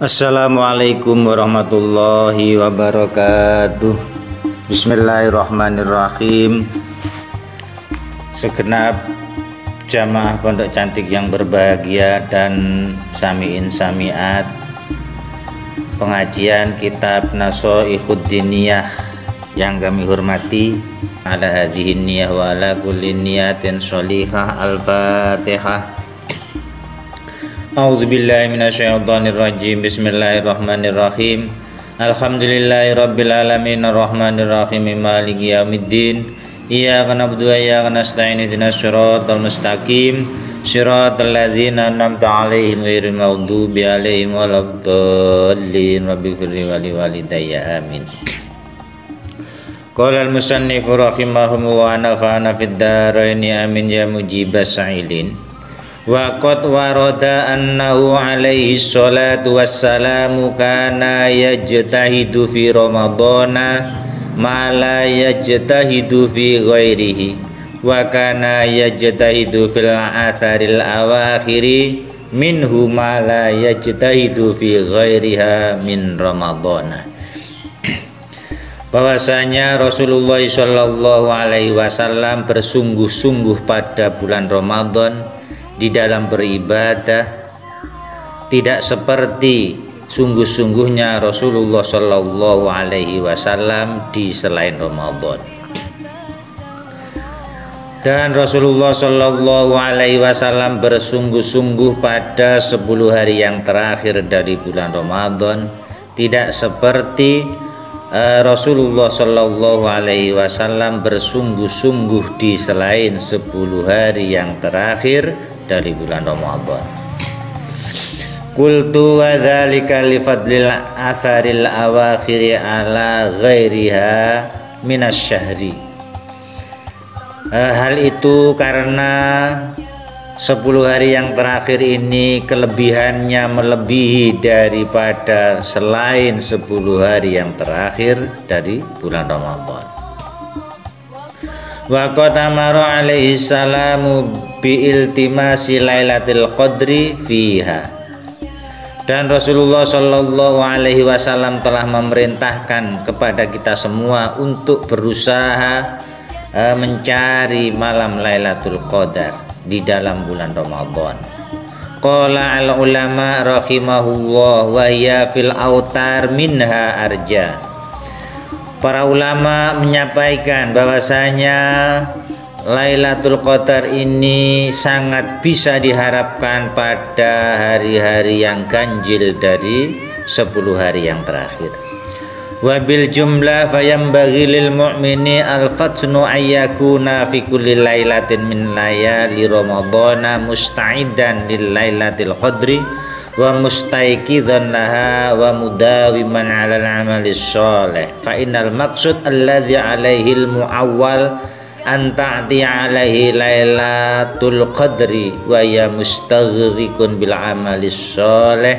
Assalamualaikum warahmatullahi wabarakatuh. Bismillahirrahmanirrahim. Segenap jamaah pondok cantik yang berbahagia dan samiin samiat, pengajian kitab Nashaikhud Diniyah yang kami hormati, ala hadhihi niyah wa ala kulli niyatin sholihah. Al-Fatihah. A'udzubillahi minasyaitonirrajim. Bismillahirrahmanirrahim. Alhamdulillahirabbil alamin arrahmanirrahim maliki yaumiddin. Iyyaka na'budu wa iyyaka nasta'in ihdinas siratal mustaqim siratal ladzina an'amta 'alaihim ghairil maghdubi 'alaihim waladdallin. Rabbighfirli wa liwalidayya amin. Qala al-musannif rahimahullah wa nafa'ana fid dharaini amin ya mujibas sa'ilin. Wa qad warada annahu alaihi salatu wassalamu kana yajtahidu fi ramadhana ma la yajtahidu fi ghairihi wa kana yajtahidu fil atharil awakhiri minhu ma la yajtahidu fi ghairiha min ramadhana. Bahwasanya Rasulullah sallallahu alaihi wasallam bersungguh-sungguh pada bulan Ramadan di dalam beribadah, tidak seperti sungguh-sungguhnya Rasulullah Shallallahu Alaihi Wasallam di selain Ramadan. Dan Rasulullah Shallallahu Alaihi Wasallam bersungguh-sungguh pada 10 hari yang terakhir dari bulan Ramadan, tidak seperti Rasulullah Shallallahu Alaihi Wasallam bersungguh-sungguh di selain 10 hari yang terakhir dari bulan Ramadan. Qultu wa dzalika li fadlil atharil awakhiri ala ghairiha minasyahri. Hal itu karena 10 hari yang terakhir ini kelebihannya melebihi daripada selain 10 hari yang terakhir dari bulan Ramadan. Wa qad amara alaihi salamu bi iltimasi lailatul qadri fiha. Dan Rasulullah Shallallahu alaihi wasallam telah memerintahkan kepada kita semua untuk berusaha mencari malam Lailatul Qadar di dalam bulan Ramadan. Qala al ulama rahimahullah wa hiya fil autar minha arja. Para ulama menyampaikan bahwasanya Lailatul Qadar ini sangat bisa diharapkan pada hari-hari yang ganjil dari 10 hari yang terakhir. Wa bil jumlah fayambaghi lil mu'mini al-fatnu ayyakuna fi kulli lailatin min layali ramadhana musta'idan lil lailatil qadri wa mustaiqidzan laha wa mudawiman 'alal 'amali shalih. Fa innal maqsud alladzi 'alaihi al-mu'awwal an ta'ti 'alaihi lailatul qadri wa ya mustaghriqun bil 'amali shalih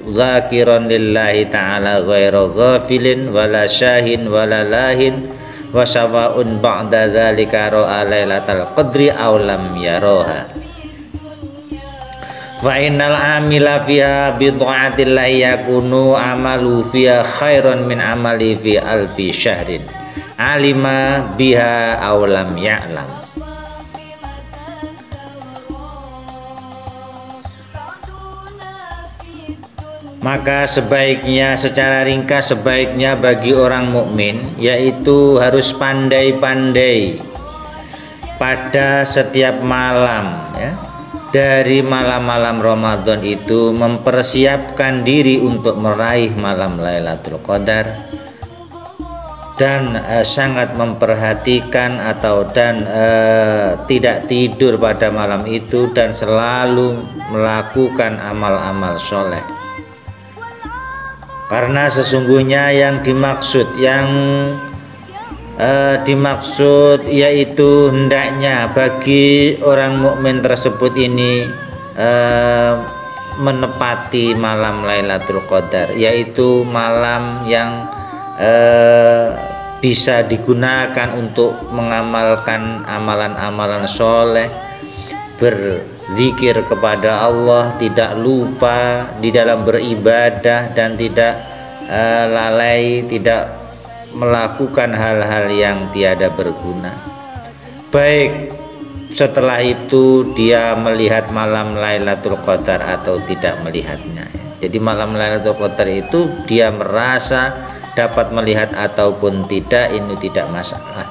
zakiran lillahi ta'ala ghairu ghafilin wala syahin wala lahin wa sawa'un ba'da dzalika ra'a lailatul qadri aw lam yaraha. Fa innal amila fiha bi ta'atillahi yakunu amalu fiha khairan min amali fi alfi syahrin alima biha aw lam ya'lam. Maka sebaiknya, secara ringkas, sebaiknya bagi orang mukmin yaitu harus pandai-pandai pada setiap malam, ya, dari malam-malam Ramadan itu mempersiapkan diri untuk meraih malam Lailatul Qadar dan sangat memperhatikan tidak tidur pada malam itu dan selalu melakukan amal-amal soleh. Karena sesungguhnya yang dimaksud yaitu hendaknya bagi orang mukmin tersebut ini menepati malam Lailatul Qadar, yaitu malam yang bisa digunakan untuk mengamalkan amalan-amalan soleh, zikir kepada Allah, tidak lupa di dalam beribadah, dan tidak lalai, tidak melakukan hal-hal yang tiada berguna. Baik setelah itu dia melihat malam Lailatul Qadar atau tidak melihatnya. Jadi malam Lailatul Qadar itu dia merasa dapat melihat ataupun tidak, ini tidak masalah.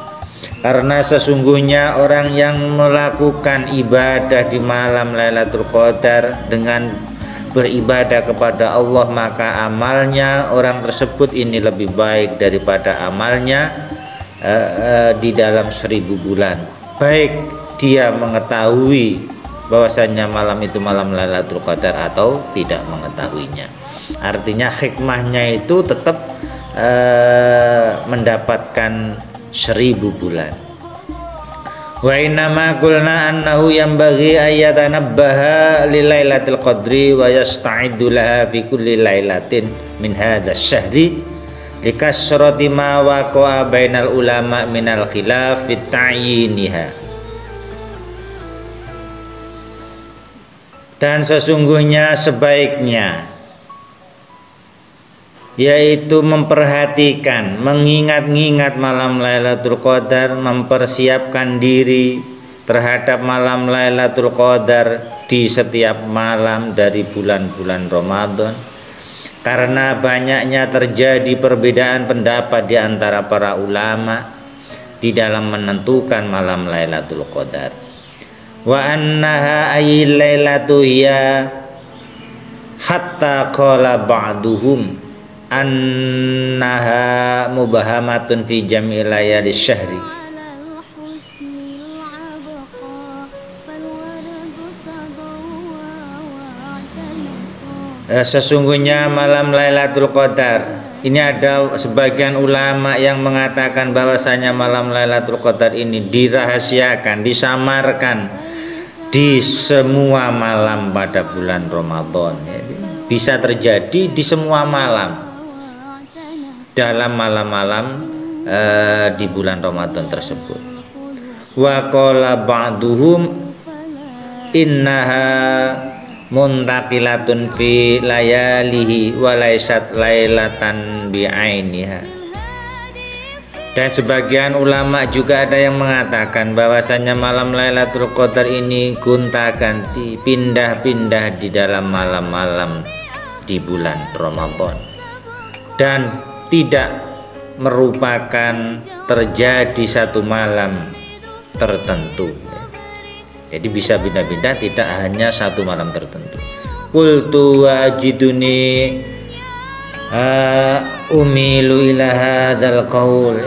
Karena sesungguhnya orang yang melakukan ibadah di malam Lailatul Qadar dengan beribadah kepada Allah, maka amalnya orang tersebut ini lebih baik daripada amalnya di dalam 1000 bulan. Baik dia mengetahui bahwasanya malam itu malam Lailatul Qadar atau tidak mengetahuinya. Artinya hikmahnya itu tetap mendapatkan 1000 bulan. Wa innama qulna annahu yanbaghi ayatanabbaha li lailatul qadri wa yasta'iddu laha fi kulli lailatin min hadzal syahri likasrati ma waqa'a bainal ulama minal khilaf fi ta'yiniha. Dan sesungguhnya sebaiknya yaitu memperhatikan, mengingat-ingat malam Lailatul Qadar, mempersiapkan diri terhadap malam Lailatul Qadar di setiap malam dari bulan-bulan Ramadan. Karena banyaknya terjadi perbedaan pendapat di antara para ulama di dalam menentukan malam Lailatul Qadar. Wa annaha ayil lailatu hiya hatta qala ba'duhum annaha mubahamatun fi jam'i layali syahri. Sesungguhnya malam Lailatul Qadar ini ada sebagian ulama yang mengatakan bahwasanya malam Lailatul Qadar ini dirahasiakan, disamarkan di semua malam pada bulan Ramadan. Bisa terjadi di semua malam dalam malam-malam di bulan Ramadan tersebut. Wa qala ba'duhum innaha muntaqilatun fi layalihi wa laysat lailatan bi'ainiha. Dan sebagian ulama juga ada yang mengatakan bahwasanya malam Lailatul Qadar ini gonta-ganti, pindah-pindah di dalam malam-malam di bulan Ramadan, dan tidak merupakan terjadi satu malam tertentu. Jadi bisa pindah-pindah, tidak hanya satu malam tertentu. Qultu wajiduni umilu ila hadzal qaul.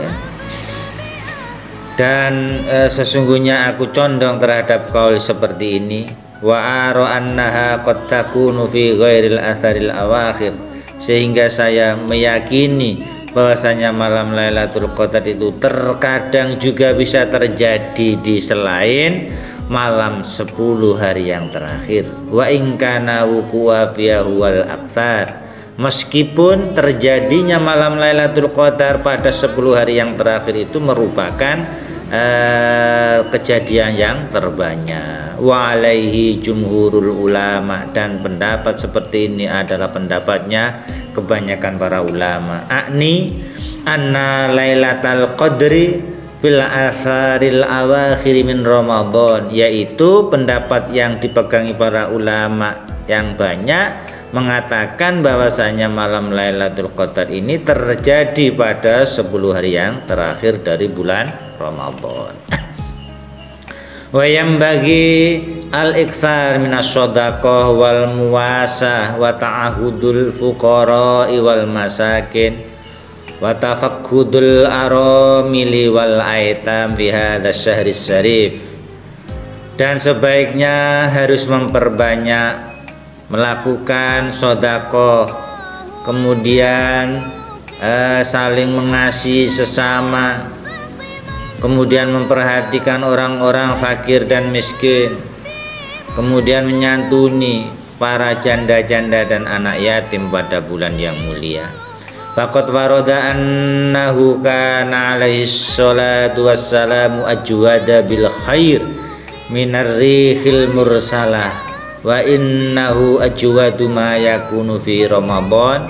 Dan sesungguhnya aku condong terhadap qaul seperti ini. Wa ara annaha qad takunu fi ghairil atharil awakhir, sehingga saya meyakini bahwasanya malam Lailatul Qadar itu terkadang juga bisa terjadi di selain malam 10 hari yang terakhir. Wa in kana wuqu'a fiha wal aktsar, meskipun terjadinya malam Lailatul Qadar pada 10 hari yang terakhir itu merupakan kejadian yang terbanyak. Wa alaihi jumhurul ulama, dan pendapat seperti ini adalah pendapatnya kebanyakan para ulama. Akni anna lailatul qadri fil atharil awakhir min Ramadan, yaitu pendapat yang dipegangi para ulama yang banyak mengatakan bahwasanya malam Lailatul Qadar ini terjadi pada 10 hari yang terakhir dari bulan Ramadan. Wa yambagi al-iktsar minas shadaqah wal muwasah wa ta'ahudul fuqara wal masakin wa tafaqqudul aramili wal aitam fi hadzal syahri syarif. Dan sebaiknya harus memperbanyak melakukan sedekah, kemudian saling mengasihi sesama, kemudian memperhatikan orang-orang fakir dan miskin, kemudian menyantuni para janda-janda dan anak yatim pada bulan yang mulia. Faqad warada annahu kana alaihi sholatu wassalamu ajwada bil khair minarrihil mursalah wa innahu ajwadu ma yakunu fi Ramadan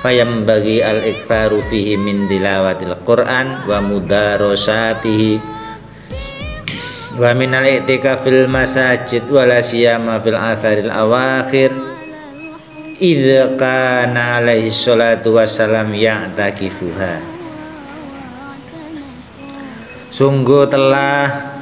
fayambagi al-iktharu fihi min tilawatil Qur'an wa mudarasatihi wa minal i'tikafil masajid wala siyama fil atharil awakhir idza kana alaihi salatu wassalam ya'takifuha. Sungguh telah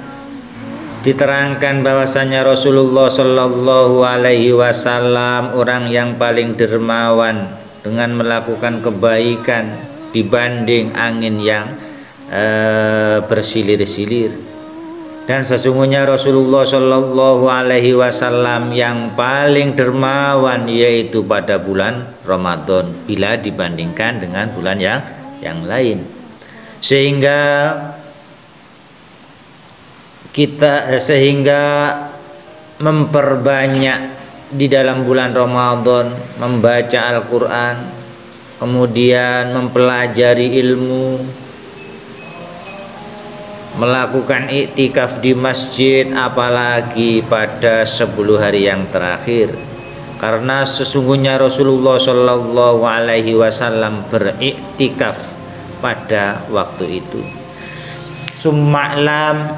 diterangkan bahwasanya Rasulullah Shallallahu Alaihi Wasallam orang yang paling dermawan dengan melakukan kebaikan dibanding angin yang bersilir-silir. Dan sesungguhnya Rasulullah Shallallahu Alaihi Wasallam yang paling dermawan yaitu pada bulan Ramadan bila dibandingkan dengan bulan yang lain. Sehingga memperbanyak di dalam bulan Ramadan membaca Al-Quran, kemudian mempelajari ilmu, melakukan iktikaf di masjid, apalagi pada 10 hari yang terakhir, karena sesungguhnya Rasulullah Shallallahu Alaihi Wasallam beriktikaf pada waktu itu. Summa'lam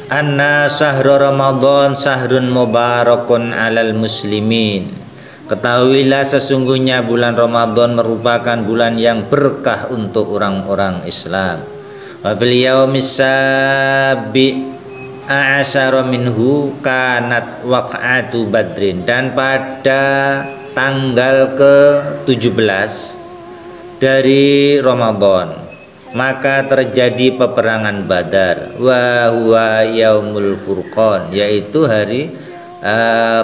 anna sahra Ramadan sahrun mubarakun alal muslimin. Ketahuilah sesungguhnya bulan Ramadan merupakan bulan yang berkah untuk orang-orang Islam. Wa fil yaumis sabi a'asyara minhu kanat waq'atu badrin, dan pada tanggal ke-17 dari Ramadan maka terjadi peperangan Badar, wa huwa yaumul furqan, yaitu hari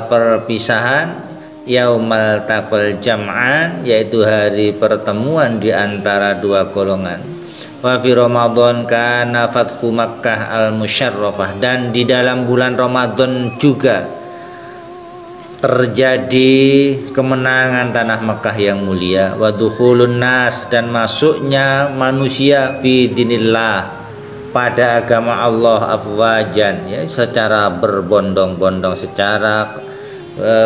perpisahan, yaumal taqal jam'an, yaitu hari pertemuan di antara dua golongan. Wa fi Ramadan kana fathu Makkah al-musyarrafah, dan di dalam bulan Ramadan juga terjadi kemenangan tanah Mekah yang mulia, wa dukhulun nas, dan masuknya manusia fi dinillah, pada agama Allah, afwajan, ya, secara berbondong-bondong, secara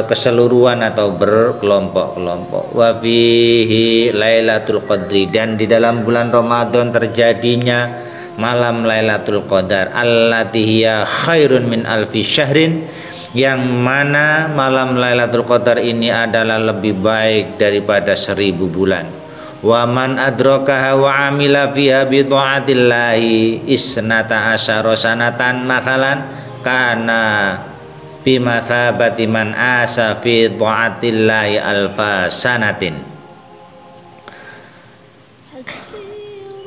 keseluruhan atau berkelompok-kelompok. Wa fihi Lailatul Qadri, dan di dalam bulan Ramadan terjadinya malam Lailatul Qadar, allati hiya khairun min alfi syahrin, yang mana malam Lailatul Qadar ini adalah lebih baik daripada 1000 bulan. Wa man adrakaha wa amila fiha bi taatillahi isnata asyara sanatan mathalan kana bi mathabati man asa fi taatillahi alfa sanatin.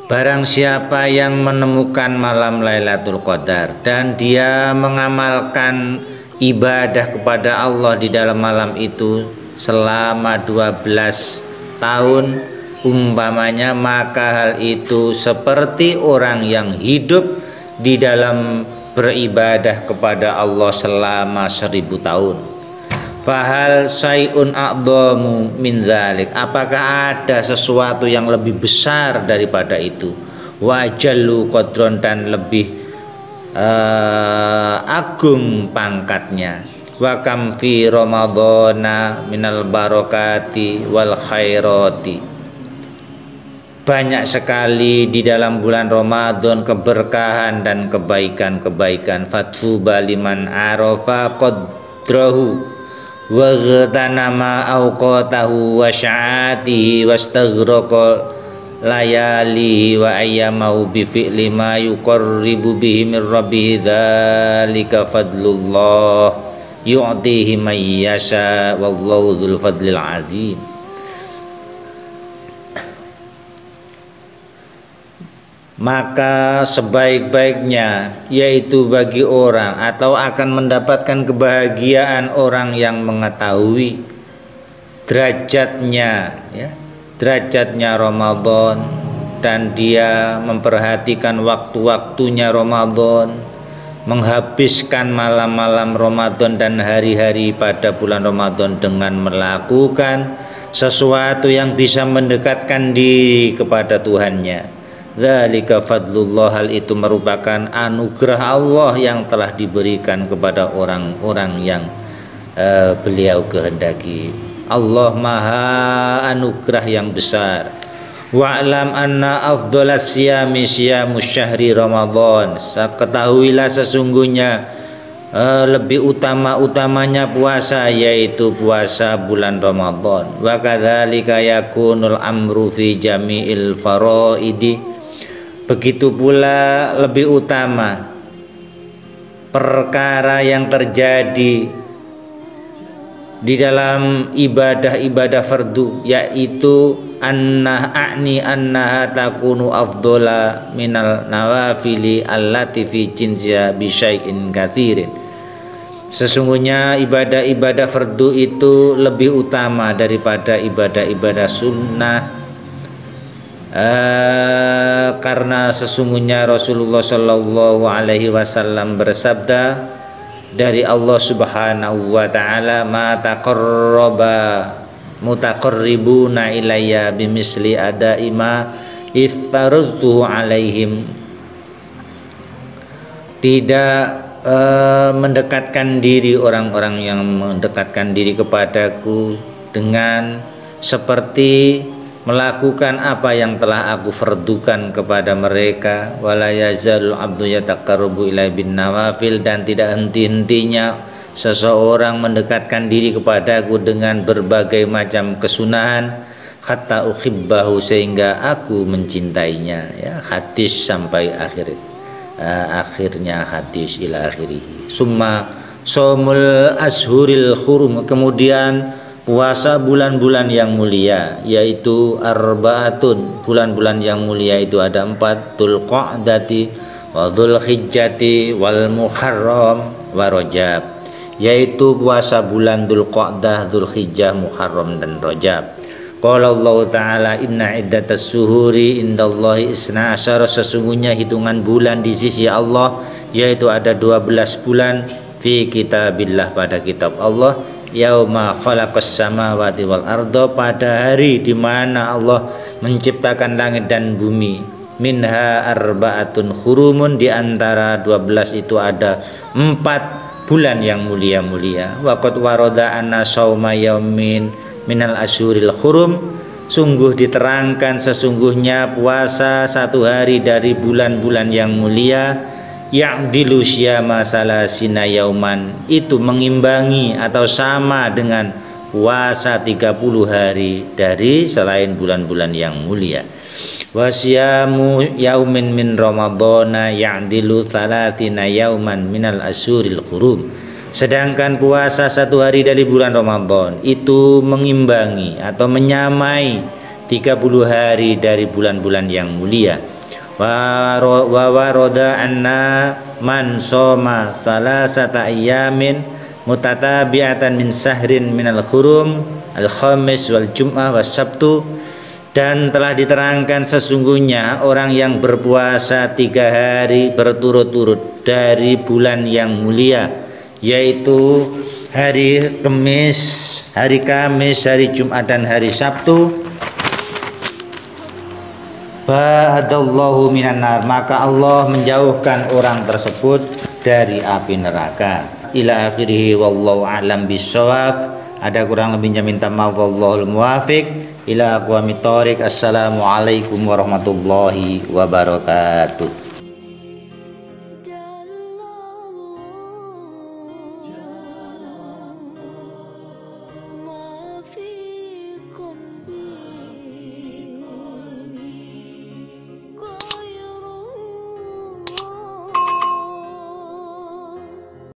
Barang siapa yang menemukan malam Lailatul Qadar dan dia mengamalkan ibadah kepada Allah di dalam malam itu selama 12 tahun umpamanya, maka hal itu seperti orang yang hidup di dalam beribadah kepada Allah selama 1000 tahun. Fahal syai'un a'dhamu min dzalik, apakah ada sesuatu yang lebih besar daripada itu? Wa jallu qadron, dan lebih agung pangkatnya. Wa kam fi ramadhana minal barakati wal khairati, banyak sekali di dalam bulan Ramadan keberkahan dan kebaikan-kebaikan. Fathuba liman arafa qadrahu wa ghatanama awqatahu wa sya'atihi wastaghraqa layali wa ayyamahu bi fi'li ma yuqarribu bihi min rabbih, dzalika fadlullah yu'tihi man yasha wallahu dzul fadlil azim. Maka sebaik-baiknya yaitu bagi orang atau akan mendapatkan kebahagiaan orang yang mengetahui derajatnya, ya, derajatnya Ramadan, dan dia memperhatikan waktu-waktunya Ramadan, menghabiskan malam-malam Ramadan dan hari-hari pada bulan Ramadan dengan melakukan sesuatu yang bisa mendekatkan diri kepada Tuhannya, Dzalika fadlullah, hal itu merupakan anugerah Allah yang telah diberikan kepada orang-orang yang beliau kehendaki. Allah maha anugerah yang besar. Wa'lam anna afdalas siyami siyamus syahri Ramadan. Ketahuilah sesungguhnya lebih utama-utamanya puasa, yaitu puasa bulan Ramadan. Wa kadzalika yakunul amru fi jami'il faraidi. Begitu pula lebih utama perkara yang terjadi di dalam ibadah-ibadah fardu, yaitu annaha takunu afdola minal nawafili allati fi jinsiha bi syai'in katsirin. Sesungguhnya ibadah-ibadah fardu itu lebih utama daripada ibadah-ibadah sunnah, karena sesungguhnya Rasulullah Shallallahu Alaihi Wasallam bersabda dari Allah Subhanahu Wa Taala, ma taqarraba mutaqarribuna ilayya bimisli adaima iftaradtu alaihim. Tidak mendekatkan diri orang-orang yang mendekatkan diri kepadaku dengan seperti melakukan apa yang telah aku fardukan kepada mereka. Wala yazalul abdu yataqarrabu ilai bin nawafil, dan tidak henti-hentinya seseorang mendekatkan diri kepadaku dengan berbagai macam kesunahan, hatta uhibbahu, sehingga aku mencintainya. Ya, hadis sampai akhirnya hadis ila akhirih. Summa somul ashuril hurum, kemudian puasa bulan-bulan yang mulia, yaitu arbaatun, bulan-bulan yang mulia itu ada 4, Dzulqa'dati wa Dzulhijjati wal Muharram wa Rajab, yaitu puasa bulan Dzulqa'dah, Dzulhijjah, Muharram dan Rajab. Qala Allah Ta'ala, inna iddatas suhuri indallahi isna asyara, sesungguhnya hitungan bulan di sisi Allah yaitu ada 12 bulan, fi kitabillah, pada kitab Allah, yauma khalaqas samawati wal arda, pada hari di mana Allah menciptakan langit dan bumi. Minha arba'atun hurumun, di antara 12 itu ada 4 bulan yang mulia-mulia. Wa qad warada anna shauma yaumin minal asyuril hurum, sungguh diterangkan sesungguhnya puasa 1 hari dari bulan-bulan yang mulia, ya'dilu syama salasina yauman, itu mengimbangi atau sama dengan puasa 30 hari dari selain bulan-bulan yang mulia. Wasyamu yaumin min ramadhana ya'dilu thalathina yauman minal asyuril hurum, sedangkan puasa 1 hari dari bulan Ramadan itu mengimbangi atau menyamai 30 hari dari bulan-bulan yang mulia. Wa waroda anna man soma salasata ayyamin mutatabi'atan min sahrin minal hurum al-khamis wal jum'ah was sabtu, dan telah diterangkan sesungguhnya orang yang berpuasa 3 hari berturut-turut dari bulan yang mulia, yaitu hari Kamis, hari Jumat dan hari Sabtu, ba'adallahu minan nar, maka Allah menjauhkan orang tersebut dari api neraka. Ila akhirih wallahu a'lam bissawab. Ada kurang lebihnya minta maaf, wallahul muwafiq ila aqwamit thoriq. Assalamualaikum warahmatullahi wabarakatuh.